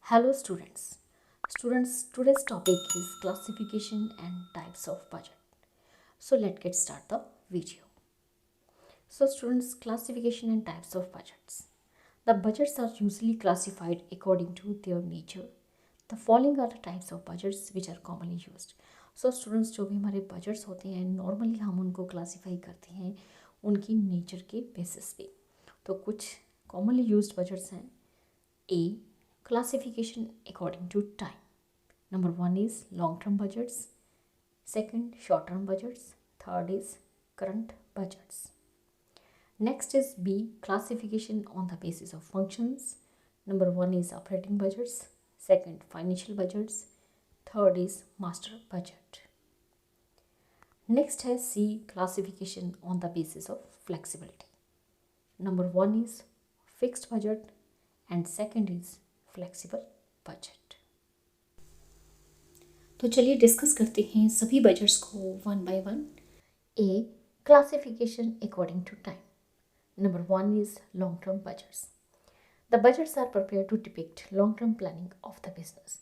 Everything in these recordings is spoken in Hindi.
Hello students. Students, today's topic is classification and types of budget. So let's get start the video. So students, classification and types of budgets. The budgets are usually classified according to their nature. The following are the types of budgets which are commonly used. So students, जो भी हमारे budgets होते हैं normally हम उनको classify करते हैं उनकी nature के basis पे. तो कुछ commonly used budgets हैं. A. Classification according to time. Number one is long-term budgets. Second, short-term budgets. Third is current budgets. Next is B. Classification on the basis of functions. Number one is operating budgets. Second, financial budgets. Third is master budget. Next has C. Classification on the basis of flexibility. Number one is fixed budget and second is flexible budget. तो चलिए डिस्कस करते हैं सभी बजट्स को one by one. A. Classification according to time. Number one is long term budgets. The budgets are prepare to depict long term planning of the business.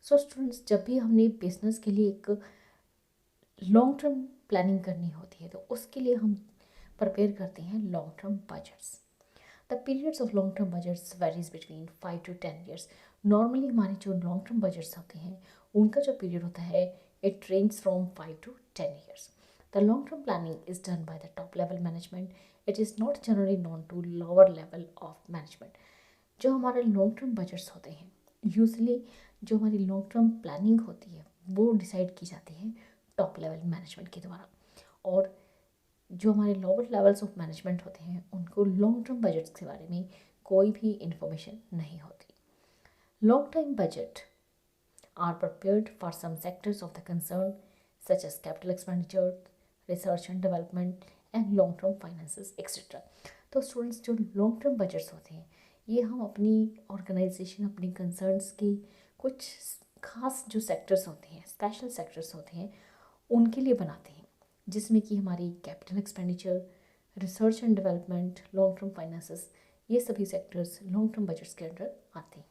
So students, जब भी हमने बिजनेस के लिए एक लॉन्ग टर्म प्लानिंग करनी होती है तो उसके लिए हम प्रिपेयर करते हैं long term budgets. The periods of long-term budgets varies between 5 to 10 years. Normally हमारे जो long-term budgets होते हैं उनका जो period होता है it ranges from 5 to 10 years. The long-term planning is done by the top-level management. It is not generally known to lower level of management. जो हमारे long-term budgets होते हैं usually जो हमारी long-term planning होती है वो decide की जाती है top-level management के द्वारा. और जो हमारे लोअर लेवल्स ऑफ मैनेजमेंट होते हैं उनको लॉन्ग टर्म बजट्स के बारे में कोई भी इंफॉर्मेशन नहीं होती. Long term budget are prepared for some sectors of the concern such as capital expenditure, research and development and long term finances etcetera. तो स्टूडेंट्स, जो लॉन्ग टर्म बजट्स होते हैं ये हम अपनी ऑर्गेनाइजेशन, अपनी कंसर्न्स की कुछ खास जो सेक्टर्स होते हैं, स्पेशल सेक्टर्स होते हैं उनके लिए बनाते हैं, जिसमें कि हमारी capital expenditure, research and development, long term finances, ये सभी सेक्टर्स लॉन्ग टर्म बजट्स के अंडर आते हैं.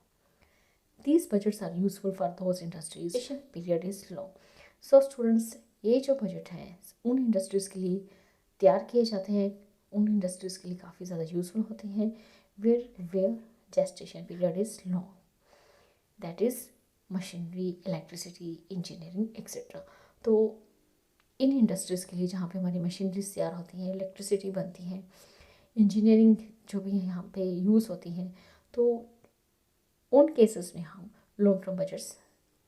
These budgets are useful for those industries period is long. So students, ये जो बजट हैं उन इंडस्ट्रीज़ के लिए तैयार किए जाते हैं, उन इंडस्ट्रीज़ के लिए काफ़ी ज़्यादा यूजफुल होते हैं where gestation period is long, that is machinery, electricity, engineering etcetera. तो इन इंडस्ट्रीज़ के लिए जहाँ पे हमारी मशीनरीज तैयार होती हैं, इलेक्ट्रिसिटी बनती हैं, इंजीनियरिंग जो भी यहाँ पे यूज़ होती हैं, तो उन केसेस में हम लॉन्ग टर्म बजट्स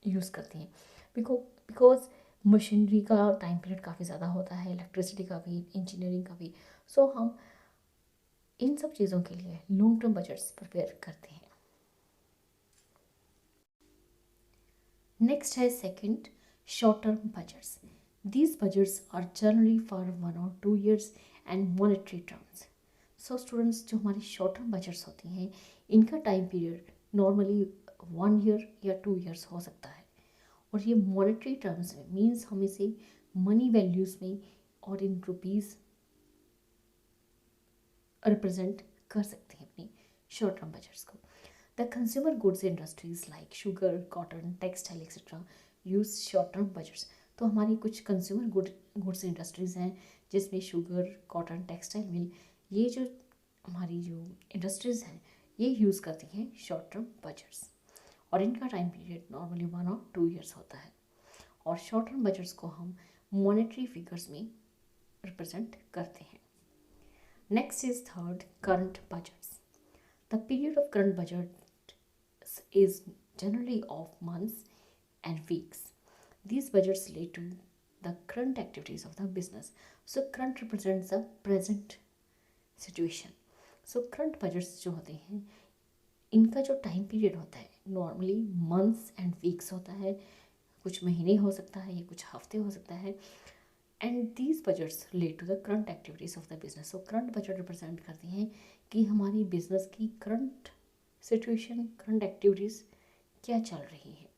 यूज़ करते हैं. बिकॉज मशीनरी का टाइम पीरियड काफ़ी ज़्यादा होता है, इलेक्ट्रिसिटी का भी, इंजीनियरिंग का भी. सो हम इन सब चीज़ों के लिए लॉन्ग टर्म बजट्स प्रिपेयर करते हैं. नेक्स्ट है second, short term budgets. These budgets are generally for 1 or 2 years and monetary terms. So students, जो हमारी short term budgets होती हैं इनका time period normally 1 year या 2 years हो सकता है. और ये monetary terms में means हम इसे money values में और in rupees represent कर सकते हैं अपनी short term budgets को. The consumer goods industries like sugar, cotton, textile etc. use short term budgets. तो हमारी कुछ कंज्यूमर गुड्स इंडस्ट्रीज़ हैं जिसमें शुगर, कॉटन, टेक्सटाइल मिल, ये जो हमारी जो इंडस्ट्रीज़ हैं ये यूज़ करती हैं शॉर्ट टर्म बजट्स. और इनका टाइम पीरियड नॉर्मली 1 और 2 years होता है. और शॉर्ट टर्म बजट्स को हम मॉनेटरी फिगर्स में रिप्रेजेंट करते हैं. Next is third, current budgets. The period of current budget is generally of months and weeks. These budgets relate to the current activities of the business. So current represents the present situation. So current budgets जो होते हैं इनका जो टाइम पीरियड होता है नॉर्मली मंथ्स एंड वीक्स होता है, कुछ महीने हो सकता है या कुछ हफ्ते हो सकता है. And these budgets relate to the current activities of the business. So current budget represent करते हैं कि हमारी बिजनेस की करंट सिचुएशन, करंट एक्टिविटीज़ क्या चल रही है.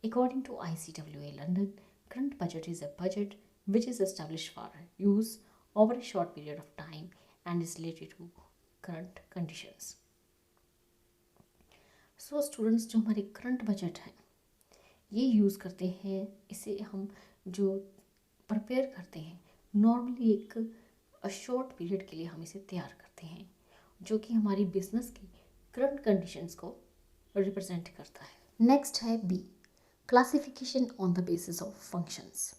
According to ICWA London, current budget is a budget which is established for use over a short period of time and is related to current conditions. So students, जो हमारे करंट बजट है ये यूज़ करते हैं, इसे हम जो प्रिपेयर करते हैं नॉर्मली एक शॉर्ट पीरियड के लिए हम इसे तैयार करते हैं, जो कि हमारी बिजनेस की करंट कंडीशंस को रिप्रेजेंट करता है। नेक्स्ट है B, classification on the basis of functions.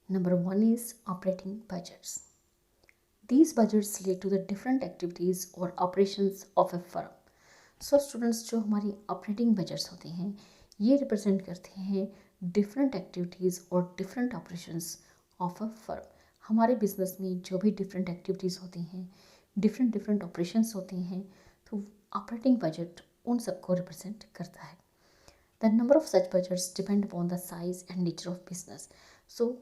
Number 1 is operating budgets. These budgets relate to the different activities or operations of a firm. So students, जो हमारी ऑपरेटिंग बजट्स होते हैं ये रिप्रेजेंट करते हैं डिफरेंट एक्टिविटीज़ और different operations of a firm. हमारे बिजनेस में जो भी डिफरेंट एक्टिविटीज़ होती हैं, डिफरेंट डिफरेंट ऑपरेशंस होते हैं, तो ऑपरेटिंग बजट उन सबको रिप्रेजेंट करता है। The number of such budgets depend upon the size and nature of business. So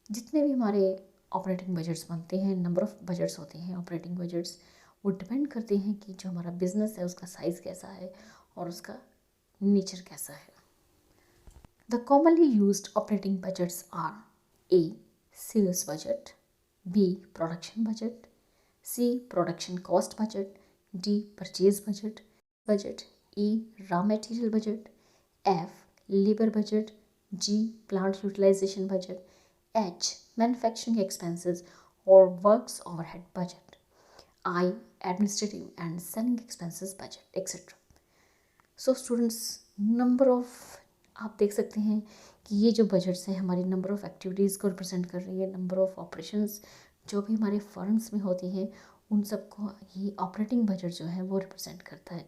जितने भी हमारे ऑपरेटिंग बजट्स बनते हैं, नंबर ऑफ बजट्स होते हैं ऑपरेटिंग बजट्स, वो डिपेंड करते हैं कि जो हमारा बिजनेस है उसका साइज़ कैसा है और उसका नेचर कैसा है। The commonly used operating budgets are A sales budget, B production budget, C production cost budget, D purchase budget, E raw material budget, F labour budget, G plant utilisation budget, H manufacturing expenses or works overhead budget, I administrative and selling expenses budget, etc. So students, number of आप देख सकते हैं कि ये जो बजट्स हैं हमारी नंबर ऑफ़ एक्टिविटीज़ को रिप्रेजेंट कर रही है, नंबर ऑफ़ ऑपरेशंस जो भी हमारे फर्म्स में होती हैं उन सबको ये ऑपरेटिंग बजट जो है वो रिप्रेजेंट करता है।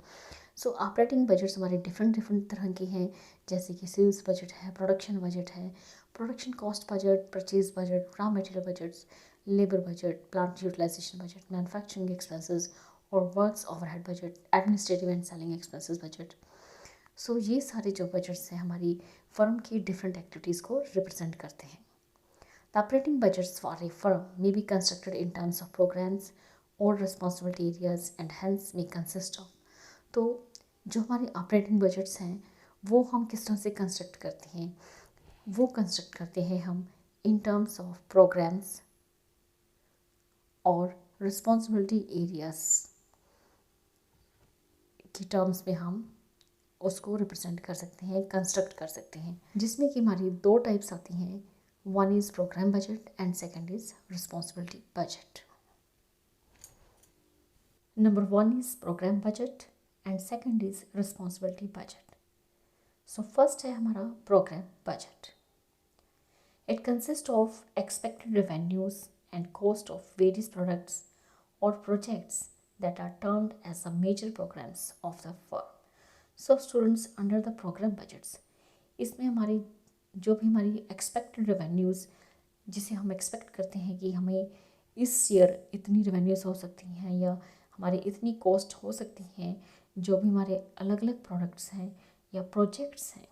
सो ऑपरेटिंग बजट्स हमारे डिफरेंट डिफरेंट तरह के हैं, जैसे कि सेल्स बजट है, प्रोडक्शन बजट है, production cost budget, purchase budget, raw material budgets, labour budget, plant utilisation budget, manufacturing expenses और works overhead budget, administrative and selling expenses budget. So ये सारे जो बजट्स हैं हमारी फर्म की डिफरेंट एक्टिविटीज़ को रिप्रेजेंट करते हैं। The operating budgets for a firm may be constructed in terms of programmes और responsibility areas and hence may consist of. तो जो हमारे ऑपरेटिंग बजट्स हैं वो हम किस तरह से कंस्ट्रक्ट करते हैं, वो कंस्ट्रक्ट करते हैं हम इन टर्म्स ऑफ प्रोग्राम्स और रिस्पॉन्सिबिलिटी एरियाज की टर्म्स में हम उसको रिप्रेजेंट कर सकते हैं, कंस्ट्रक्ट कर सकते हैं, जिसमें कि हमारी दो टाइप्स आती हैं। One is program budget and second is responsibility budget. Number 1 is program budget and second is responsibility budget. So first है हमारा program budget. It consist of expected revenues and cost of various products और projects that are termed as the major programs of the firm. So students, under the program budgets इसमें हमारी जो भी हमारी एक्सपेक्टेड रेवेन्यूज़, जिसे हम एक्सपेक्ट करते हैं कि हमें इस ईयर इतनी रेवेन्यूज़ हो सकती हैं या हमारी इतनी कॉस्ट हो सकती हैं, जो भी हमारे अलग अलग प्रोडक्ट्स हैं या प्रोजेक्ट्स हैं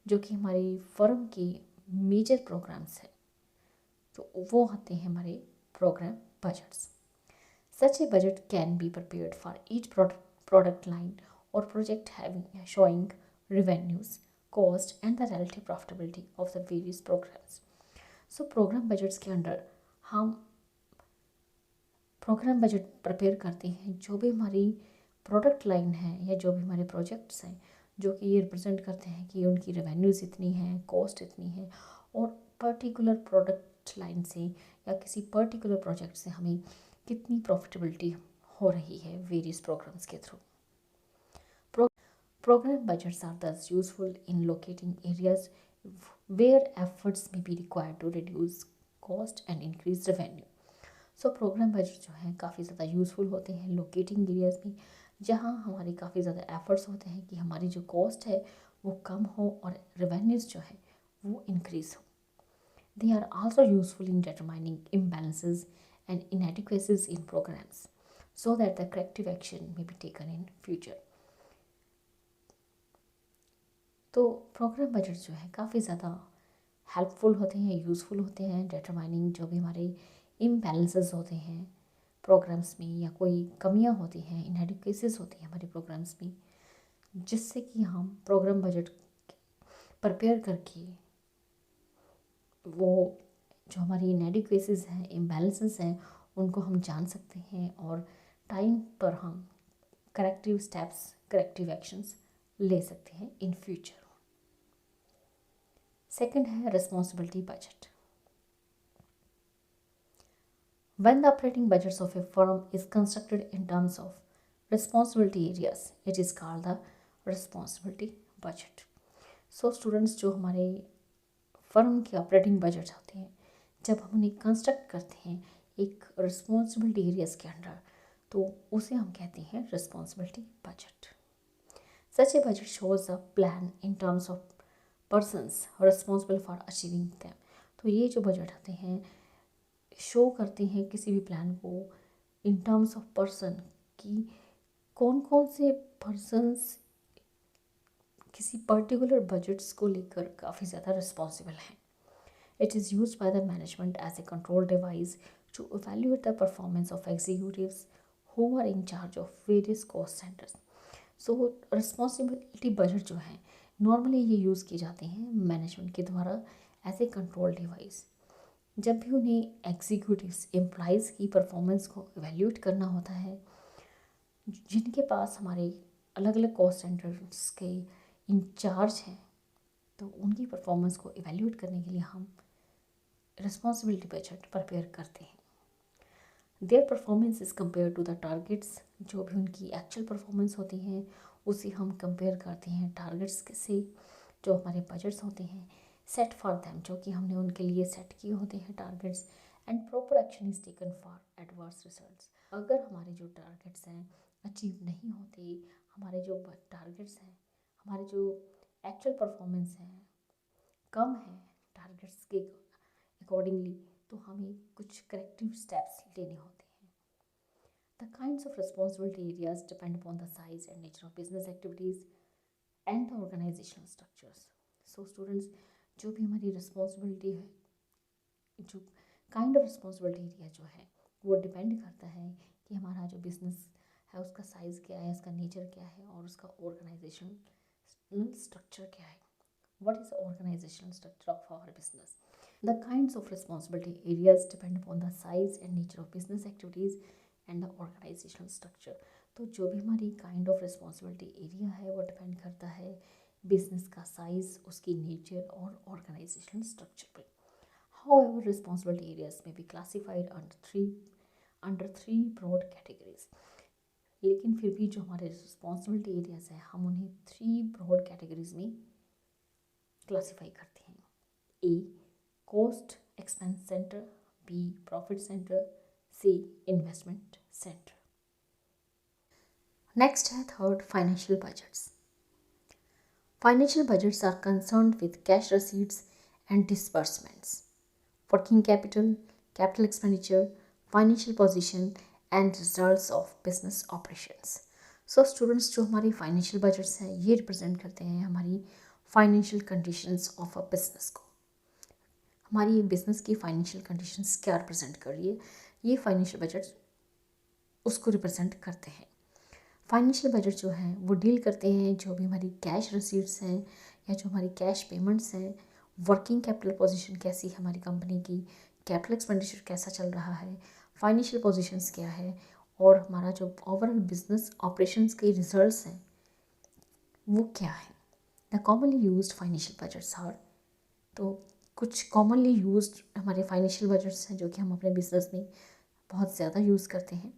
जो कि हमारी फर्म की मेजर प्रोग्राम्स हैं, तो वो आते हैं हमारे program budgets. Such a budget can be prepared for each product line और project having showing revenues, cost and the relative profitability of the various programs. So program budgets के अंडर हम प्रोग्राम बजट प्रिपेयर करते हैं जो भी हमारी प्रोडक्ट लाइन है या जो भी हमारे प्रोजेक्ट्स हैं, जो कि ये रिप्रेजेंट करते हैं कि उनकी रेवेन्यूज़ इतनी हैं, कॉस्ट इतनी है और पर्टिकुलर प्रोडक्ट लाइन से या किसी पर्टिकुलर प्रोजेक्ट से हमें कितनी प्रॉफिटेबिलिटी हो रही है वेरियस प्रोग्राम्स के through. Program budgets are thus useful in locating areas where efforts may be required to reduce cost and increase revenue. So program budget जो हैं काफ़ी ज़्यादा यूज़फुल होते हैं लोकेटिंग एरियाज़ में, जहाँ हमारी काफ़ी ज़्यादा एफर्ट्स होते हैं कि हमारी जो कॉस्ट है वो कम हो और रेवेन्यूज़ जो है वो इंक्रीज़ हो। They are also useful in determining imbalances and inadequacies in programs so that the corrective action may be taken in future. तो प्रोग्राम बजट जो है काफ़ी ज़्यादा हेल्पफुल होते हैं, यूज़फुल होते हैं डिटरमाइनिंग जो भी हमारे इम्बैलेंसेस होते हैं प्रोग्राम्स में या कोई कमियां होती हैं, इनएडिक्वेसीज होती हैं हमारे प्रोग्राम्स में, जिससे कि हम प्रोग्राम बजट प्रिपेयर करके वो जो हमारी इनएडिक्वेसीज हैं, इम्बैलेंसेस हैं, उनको हम जान सकते हैं और टाइम पर हम करेक्टिव स्टेप्स, करेक्टिव एक्शंस ले सकते हैं इन फ्यूचर। सेकंड है responsibility budget. When the operating budgets of a firm is constructed in terms of responsibility areas, it is called the responsibility budget. So students, जो हमारे फर्म के ऑपरेटिंग बजट होते हैं, जब हम उन्हें कंस्ट्रक्ट करते हैं एक रिस्पॉन्सिबिलिटी एरियाज के अंडर, तो उसे हम कहते हैं responsibility budget. Such a budget shows a plan in terms of persons responsible for achieving them. तो ये जो बजट होते हैं शो करते हैं किसी भी प्लान को इन टर्म्स ऑफ पर्सन, कि कौन कौन से पर्सन्स किसी पर्टिकुलर बजट्स को लेकर काफ़ी ज़्यादा रिस्पॉन्सिबल हैं। It is used by the management as a control device to evaluate the performance of executives who are in charge of various cost centres. So responsibility budget जो है नॉर्मली ये यूज़ किए जाते हैं मैनेजमेंट के द्वारा एज ए कंट्रोल डिवाइस। जब भी उन्हें एग्जीक्यूटिव्स एम्प्लॉइज़ की परफॉर्मेंस को इवैल्यूएट करना होता है, जिनके पास हमारे अलग अलग कॉस्ट सेंटर्स के इंचार्ज हैं, तो उनकी परफॉर्मेंस को इवैल्यूएट करने के लिए हम रिस्पॉन्सिबिलिटी बजट प्रिपेयर करते हैं। Their performance is compare to the targets. जो भी उनकी एक्चुअल परफॉर्मेंस होती हैं उसे हम कंपेयर करते हैं टारगेट्स से, जो हमारे बजट्स होते हैं सेट फॉर देम, जो कि हमने उनके लिए सेट किए होते हैं targets. And proper action is taken for adverse results. अगर हमारे जो टारगेट्स हैं अचीव नहीं होते, हमारे जो टारगेट्स हैं, हमारे जो एक्चुअल परफॉर्मेंस है कम है टारगेट्स के अकॉर्डिंगली, तो हमें कुछ करेक्टिव स्टेप्स लेने होते हैं। The kinds of responsibility areas depend upon the size and nature of business activities and the organisational structures. So students, जो भी हमारी रिस्पॉन्सिबिलिटी है, जो काइंड ऑफ रिस्पॉन्सिबिलिटी एरिया जो है वो डिपेंड करता है कि हमारा जो बिज़नेस है उसका साइज़ क्या है, उसका नेचर क्या है और उसका ऑर्गेनाइजेशनल स्ट्रक्चर क्या है। What is the organizational structure of our business? The kinds of responsibility areas depend upon the size and nature of business activities and the organizational structure. तो जो भी हमारी काइंड ऑफ रिस्पॉन्सिबिलिटी एरिया है वो डिपेंड करता है बिजनेस का साइज, उसकी नेचर और ऑर्गेनाइजेशनल स्ट्रक्चर पे। However, responsibility areas may be classified under three broad categories. लेकिन फिर भी जो हमारे रिस्पॉन्सिबिलिटी एरियाज हैं हम उन्हें 3 ब्रॉड कैटेगरीज में क्लासीफाई करते हैं। A cost expense centre, B profit centre, C investment centre. Next है third, financial budgets. Financial budgets are concerned with cash receipts and disbursements, working capital, capital expenditure, financial position and results of business operations. So students, जो हमारी फाइनेंशियल बजट्स हैं ये रिप्रेजेंट करते हैं हमारी financial conditions of a business को। हमारी बिज़नेस की फाइनेंशियल कंडीशंस क्या रिप्रेजेंट कर रही है, ये फाइनेंशियल बजट उसको रिप्रेजेंट करते हैं। फाइनेंशियल बजट जो है वो डील करते हैं जो भी हमारी कैश रिसीट्स हैं या जो हमारी कैश पेमेंट्स हैं, वर्किंग कैपिटल पोजीशन कैसी है हमारी कंपनी की, कैपिटल एक्सपेंडिचर कैसा चल रहा है, फाइनेंशियल पोजीशंस क्या है, और हमारा जो ओवरऑल बिजनेस ऑपरेशंस के रिजल्ट्स हैं वो क्या है। The commonly used financial budgets are, तो कुछ कॉमनली यूज्ड हमारे फाइनेंशियल बजट्स हैं जो कि हम अपने बिजनेस में बहुत ज़्यादा यूज़ करते हैं।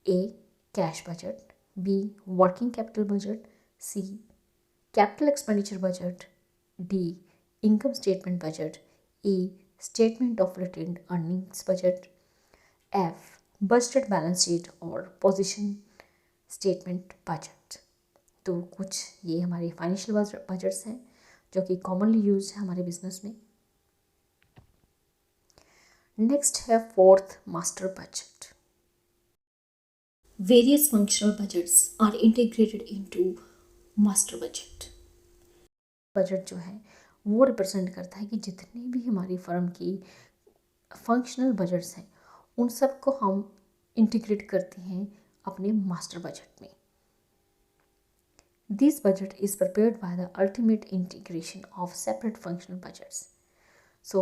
A cash budget, B working capital budget, C capital expenditure budget, D income statement budget, E statement of retained earnings budget, F budgeted balance sheet और पोजीशन स्टेटमेंट बजट। तो कुछ ये हमारे फाइनेंशियल बजट्स हैं जो कि कॉमनली यूज है हमारे बिजनेस में। नेक्स्ट है fourth, master budget. Various functional budgets are integrated into master budget. Budget जो है वो रिप्रेजेंट करता है कि जितने भी हमारी फर्म की फंक्शनल बजट्स हैं उन सब को हम इंटीग्रेट करते हैं अपने मास्टर बजट में। This budget is prepared by the ultimate integration of separate functional budgets. So,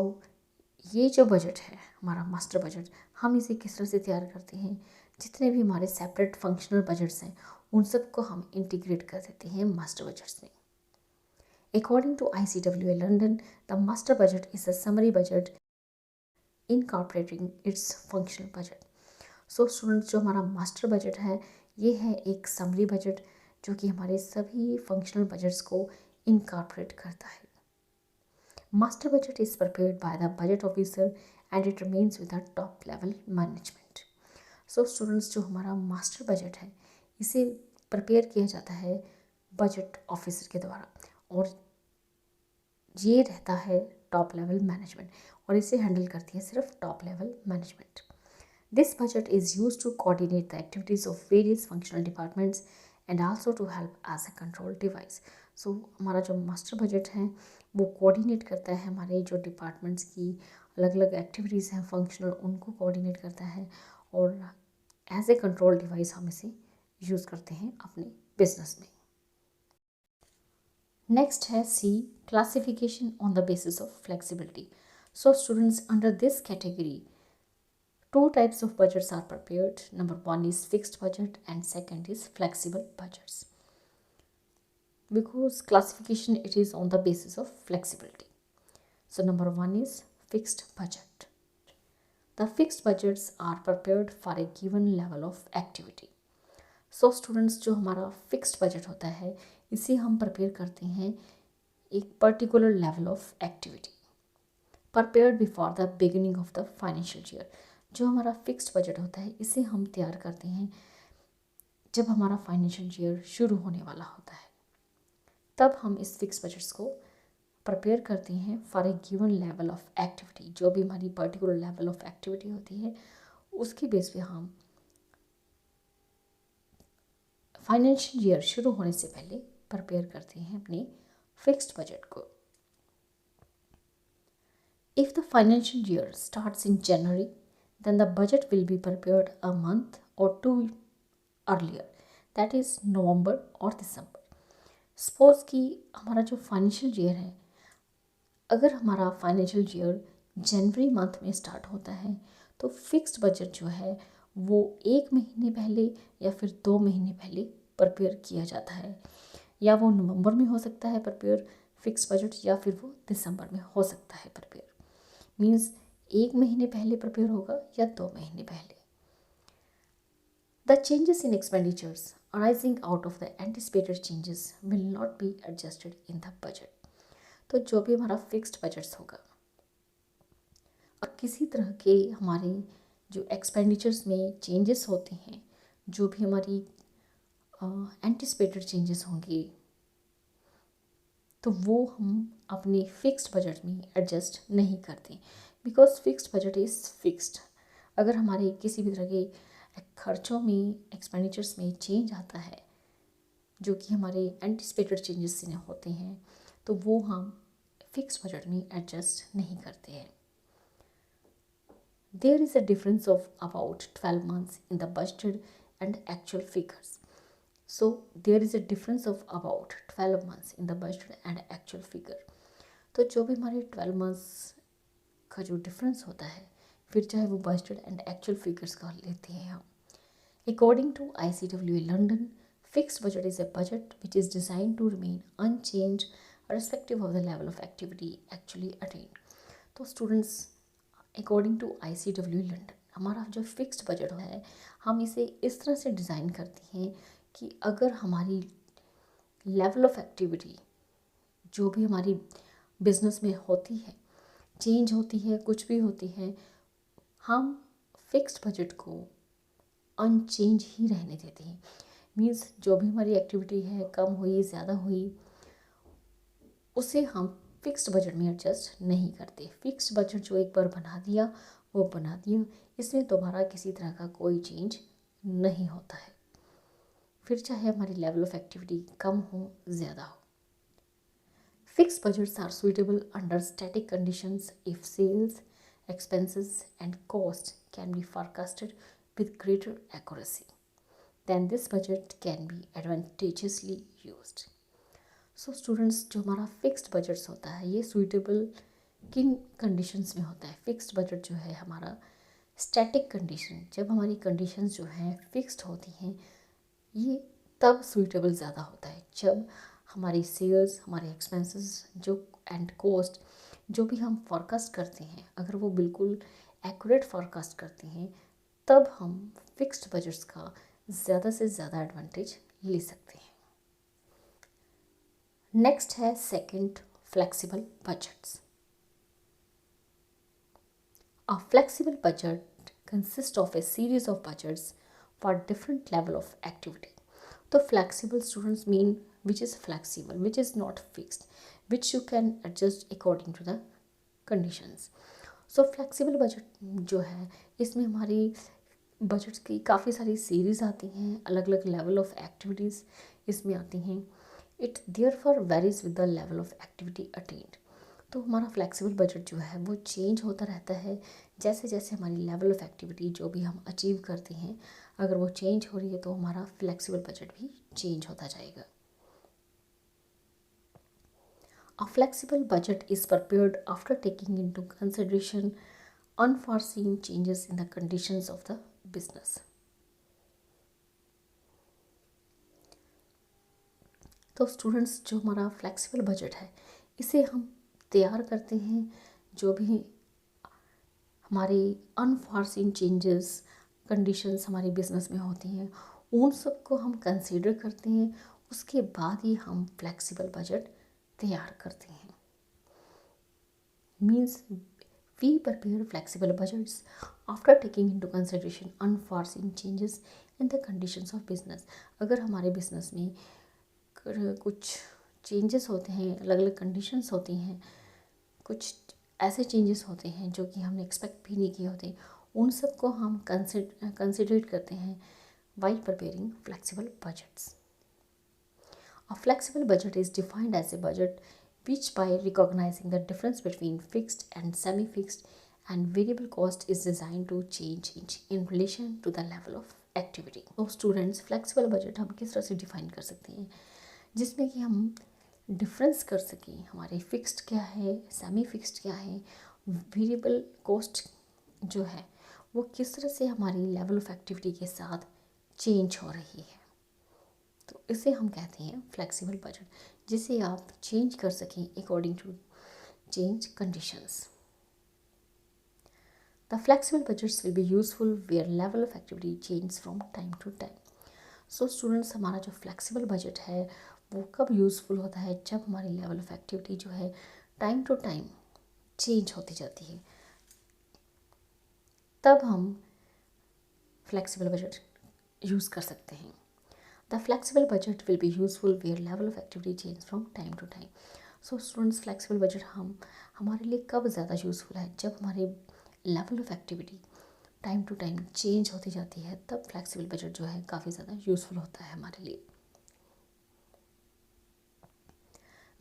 ये जो बजट है हमारा मास्टर बजट, हम इसे किस तरह से तैयार करते हैं, जितने भी हमारे सेपरेट फंक्शनल बजट्स हैं उन सबको हम इंटीग्रेट कर देते हैं मास्टर बजट्स में। According to ICWA London, the master budget is a summary budget incorporating its functional budget. So students, जो हमारा मास्टर बजट है ये है एक समरी बजट जो कि हमारे सभी फंक्शनल बजट्स को इनकॉर्पोरेट करता है। Master budget is prepared by the budget officer and it remains with the top level management. So students, जो हमारा मास्टर बजट है इसे प्रिपेयर किया जाता है बजट ऑफिसर के द्वारा और ये रहता है टॉप लेवल मैनेजमेंट और इसे हैंडल करती है सिर्फ top level management. This budget is use to coordinate the activities of various functional departments and also to help as a control device. So हमारा जो मास्टर बजट है वो कोऑर्डिनेट करता है हमारे जो डिपार्टमेंट्स की अलग अलग एक्टिविटीज़ हैं फंक्शनल उनको कोऑर्डिनेट करता है और एज ए कंट्रोल डिवाइस हम इसे यूज़ करते हैं अपने बिजनेस में। नेक्स्ट है C, classification on the basis of flexibility. So students, under this category two types of budgets are prepared. Number one is fixed budget and second is flexible budgets. Because classification it is on the basis of flexibility. So number one is fixed budget. The fixed budgets are prepared for a given level of activity. So students, जो हमारा fixed budget होता है इसे हम prepare करते हैं एक particular level of activity prepared before the beginning of the financial year. जो हमारा फिक्स्ड बजट होता है इसे हम तैयार करते हैं जब हमारा फाइनेंशियल ईयर शुरू होने वाला होता है, तब हम इस फिक्स बजट्स को प्रिपेयर करते हैं for a given level of activity. जो भी हमारी पर्टिकुलर लेवल ऑफ एक्टिविटी होती है उसके बेस पे हम फाइनेंशियल ईयर शुरू होने से पहले प्रिपेयर करते हैं अपने फिक्स्ड बजट को। If the financial year starts in January then the budget will be prepared a month or two earlier, that is November or December. Suppose कि हमारा जो फाइनेंशियल ईयर है, अगर हमारा फाइनेंशियल ईयर जनवरी मंथ में स्टार्ट होता है तो फिक्स्ड बजट जो है वो 1 महीने पहले या फिर 2 महीने पहले प्रिपेयर किया जाता है, या वो नवंबर में हो सकता है प्रिपेयर फिक्स्ड बजट या फिर वो दिसंबर में हो सकता है प्रिपेयर। मीन्स 1 महीने पहले प्रिपेयर होगा या 2 महीने पहले। The changes in expenditures arising out of the anticipated changes will not be adjusted in the budget. तो जो भी हमारा फिक्स्ड बजट्स होगा और किसी तरह के हमारे जो एक्सपेंडिचर्स में चेंजेस होते हैं, जो भी हमारी एंटिसिपेटेड चेंजेस होंगे तो वो हम अपने फिक्स्ड बजट में एडजस्ट नहीं करते, because fixed budget is fixed. अगर हमारे किसी भी तरह के खर्चों में एक्सपेंडिचर्स में चेंज आता है जो कि हमारे एंटिसिपेटेड चेंजेस से होते हैं तो वो हम फिक्स्ड बजट में एडजस्ट नहीं करते हैं। There is a difference of about 12 months in the budgeted and actual figures. So there is a difference of about 12 months in the budget and actual figure. तो जो भी हमारे 12 months का जो डिफरेंस होता है फिर चाहे वो बजटेड एंड एक्चुअल फिगर्स का लेते हैं हम। According to ICWA London, fixed budget is a budget which is design to remain unchanged respective of the level of activity actually attain. तो students, according to ICWA London हमारा जो फिक्स्ड बजट है हम इसे इस तरह से डिज़ाइन करते हैं कि अगर हमारी लेवल ऑफ एक्टिविटी जो भी हमारी बिजनेस में होती है चेंज होती है कुछ भी होती है, हम फिक्स्ड बजट को अनचेंज ही रहने देते हैं। मीन्स जो भी हमारी एक्टिविटी है कम हुई ज़्यादा हुई उसे हम फिक्स्ड बजट में एडजस्ट नहीं करते। फिक्स्ड बजट जो एक बार बना दिया वो बना दिया, इसमें दोबारा किसी तरह का कोई चेंज नहीं होता है, फिर चाहे हमारी लेवल ऑफ एक्टिविटी कम हो ज़्यादा हो। Fixed budgets are suitable under static conditions if sales, expenses and cost can be forecasted with greater accuracy, then this budget can be advantageously used. So students, जो हमारा फिक्स्ड बजट्स होता है ये सुइटेबल किन कंडीशंस में होता है? फिक्स्ड बजट जो है हमारा स्टैटिक कंडीशन, जब हमारी कंडीशंस जो हैं फिक्स्ड होती हैं, ये तब सूटेबल ज़्यादा होता है। जब हमारी सेल्स, हमारे एक्सपेंसेस जो एंड कॉस्ट जो भी हम फोरकास्ट करते हैं, अगर वो बिल्कुल एक्यूरेट फोरकास्ट करते हैं, तब हम फिक्स्ड बजट्स का ज़्यादा से ज़्यादा एडवांटेज ले सकते हैं। नेक्स्ट है second, flexible budgets. A flexible budget consists of a series of budgets for different level of activity. So flexible students mean which is flexible, which is not fixed, which you can adjust according to the conditions. So flexible budget जो है, इसमें हमारी बजट्स की काफ़ी सारी सीरीज़ आती हैं, अलग अलग लेवल ऑफ एक्टिविटीज़ इसमें आती हैं। It therefore varies with the level of activity attend. तो हमारा फ्लेक्सिबल बजट जो है वो चेंज होता रहता है जैसे जैसे हमारी लेवल ऑफ एक्टिविटी जो भी हम अचीव करते हैं, अगर वो चेंज हो रही है तो हमारा फ्लेक्सिबल बजट भी चेंज होता जाएगा। A flexible budget is prepared after taking into consideration unforeseen changes in the conditions of the business. तो स्टूडेंट्स, जो हमारा फ्लेक्सिबल बजट है इसे हम तैयार करते हैं जो भी हमारी अनफॉर्सिन चेंजेस कंडीशंस हमारी बिजनेस में होती हैं, उन सब को हम कंसीडर करते हैं। उसके बाद ही हम फ्लेक्सिबल बजट तैयार करते हैं। Means we prepare flexible budgets after taking into consideration unforeseen changes in the conditions of business. अगर हमारे बिजनेस में कुछ चेंजेस होते हैं, अलग अलग कंडीशंस होती हैं, कुछ ऐसे चेंजेस होते हैं जो कि हमने एक्सपेक्ट भी नहीं किए होते, उन सब को हम कंसिडर करते हैं while preparing flexible budgets. A flexible budget is defined as a budget which, by recognizing the difference between fixed and semi-fixed and variable cost, is designed to change in relation to the level of activity. तो स्टूडेंट्स, फ्लेक्सिबल बजट हम किस तरह से डिफाइन कर सकते हैं जिसमें कि हम डिफरेंस कर सकें, हमारे फिक्स्ड क्या है, सेमी फिक्स्ड क्या है, वेरिएबल कॉस्ट जो है वो किस तरह से हमारी लेवल ऑफ एक्टिविटी के साथ चेंज हो रही है। तो इसे हम कहते हैं फ्लेक्सिबल बजट, जिसे आप चेंज कर सकें according to change conditions. The flexible budgets will be useful where level of activity change from time to time. So students, हमारा जो फ्लेक्सिबल बजट है वो कब यूज़फुल होता है, जब हमारी लेवल ऑफ एक्टिविटी जो है टाइम टू टाइम चेंज होती जाती है, तब हम फ्लेक्सिबल बजट यूज़ कर सकते हैं। The flexible budget will be useful where level of activity change from time to time. So students, flexible budget हमारे लिए कब ज़्यादा यूज़फुल है, जब हमारे level of activity time to time change होती जाती है, तब फ्लेक्सिबल बजट जो है काफ़ी ज़्यादा यूज़फुल होता है हमारे लिए।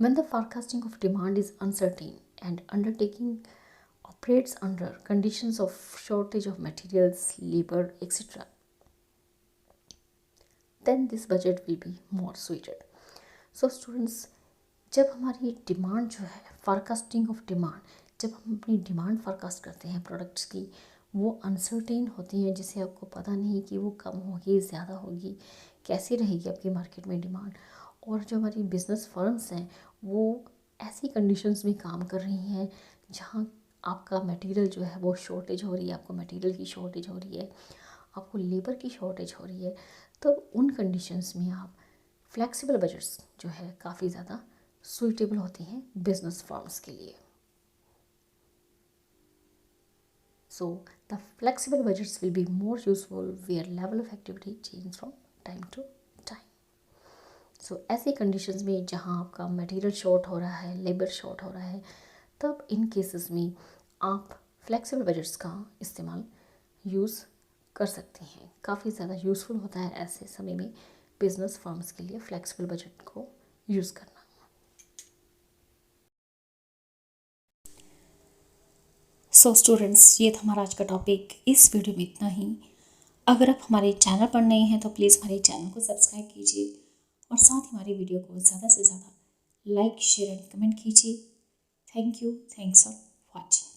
When the forecasting of demand is uncertain and undertaking operates under conditions of shortage of materials, labor, etc., then this budget will be more suited. So students, जब हमारी डिमांड जो है, फोरकास्टिंग ऑफ डिमांड, जब हम अपनी डिमांड फोरकास्ट करते हैं प्रोडक्ट्स की, वो अनसर्टेन होती हैं, जिसे आपको पता नहीं कि वो कम होगी, ज़्यादा होगी, कैसी रहेगी आपकी मार्केट में डिमांड। और जो हमारी बिजनेस फर्म्स हैं वो ऐसी कंडीशंस में काम कर रही हैं जहाँ आपका मटेरियल जो है वो शॉर्टेज हो रही है, आपको मटेरियल की शॉर्टेज हो रही है, आपको लेबर की शॉर्टेज हो रही है, तो उन कंडीशंस में आप फ्लेक्सिबल बजट्स जो है काफ़ी ज़्यादा सुइटेबल होती हैं बिजनेस फर्म्स के लिए। So the flexible budgets will be more useful where level of activity change from time to time. So ऐसी कंडीशंस में जहाँ आपका मटेरियल शॉर्ट हो रहा है, लेबर शॉर्ट हो रहा है, तब इन केसेस में आप फ्लेक्सिबल बजट्स का इस्तेमाल यूज़ कर सकते हैं। काफ़ी ज़्यादा यूज़फुल होता है ऐसे समय में बिजनेस फर्म्स के लिए फ्लेक्सिबल बजट को यूज़ करना। सो स्टूडेंट्स, ये था हमारा आज का टॉपिक। इस वीडियो में इतना ही। अगर आप हमारे चैनल पर नए हैं तो प्लीज़ हमारे चैनल को सब्सक्राइब कीजिए और साथ ही हमारी वीडियो को ज़्यादा से ज़्यादा लाइक, शेयर एंड कमेंट कीजिए। Thank you, thanks for watching.